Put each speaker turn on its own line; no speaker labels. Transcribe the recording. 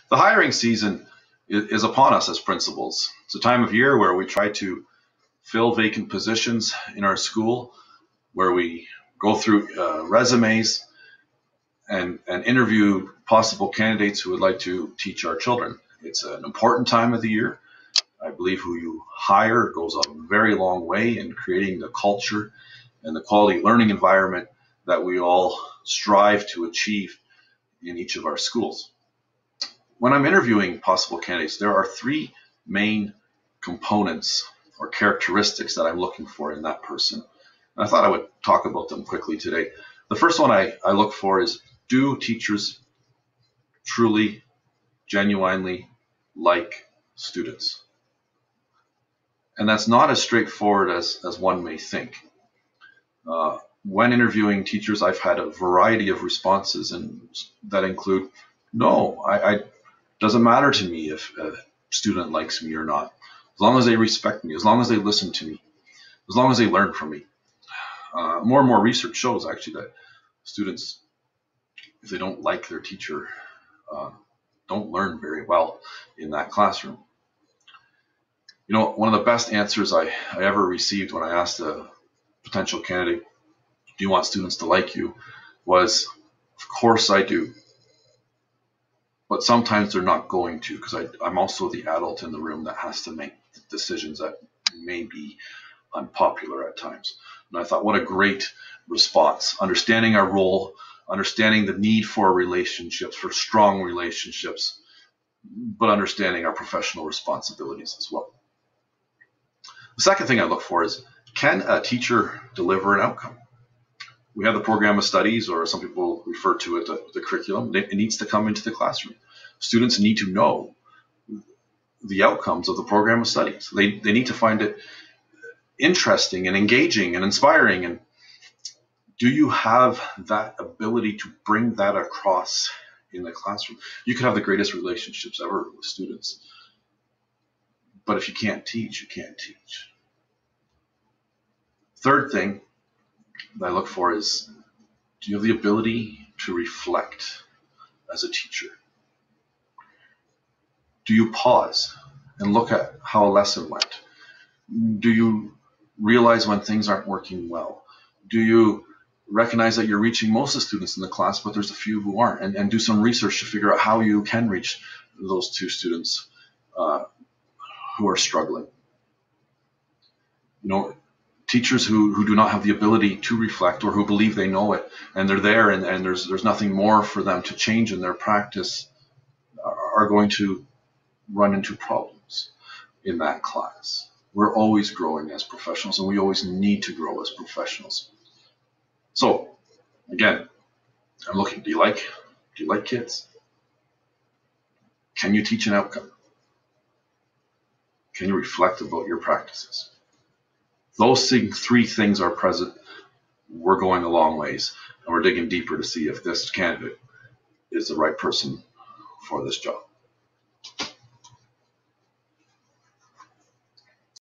The hiring season is upon us as principals. It's a time of year where we try to fill vacant positions in our school, where we go through resumes and interview possible candidates who would like to teach our children. It's an important time of the year. I believe who you hire goes a very long way in creating the culture and the quality learning environment that we all strive to achieve in each of our schools. When I'm interviewing possible candidates, there are three main components or characteristics that I'm looking for in that person. And I thought I would talk about them quickly today. The first one I look for is, do teachers truly, genuinely like students? And that's not as straightforward as one may think. When interviewing teachers, I've had a variety of responses, and that include, no, I doesn't matter to me if a student likes me or not, as long as they respect me, as long as they listen to me, as long as they learn from me. More and more research shows actually that students, if they don't like their teacher, don't learn very well in that classroom. You know, one of the best answers I ever received when I asked a potential candidate, do you want students to like you, was, of course I do. But sometimes they're not going to, because I'm also the adult in the room that has to make decisions that may be unpopular at times. And I thought, what a great response. Understanding our role, understanding the need for relationships, for strong relationships, but understanding our professional responsibilities as well. The second thing I look for is, can a teacher deliver an outcome? We have the program of studies, or some people refer to it the curriculum. It needs to come into the classroom. Students need to know the outcomes of the program of studies. They need to find it interesting and engaging and inspiring. And do you have that ability to bring that across in the classroom? You can have the greatest relationships ever with students, but if you can't teach, you can't teach. Third thing that I look for is, do you have the ability to reflect as a teacher? Do you pause and look at how a lesson went? Do you realize when things aren't working well? Do you recognize that you're reaching most of the students in the class, but there's a few who aren't, and do some research to figure out how you can reach those two students who are struggling? You know, teachers who do not have the ability to reflect, or who believe they know it and they're there and there's nothing more for them to change in their practice, are going to run into problems in that class. We're always growing as professionals, and we always need to grow as professionals. So again, I'm looking, do you like kids? Can you teach an outcome? Can you reflect about your practices? Those three things are present. We're going a long ways, and we're digging deeper to see if this candidate is the right person for this job.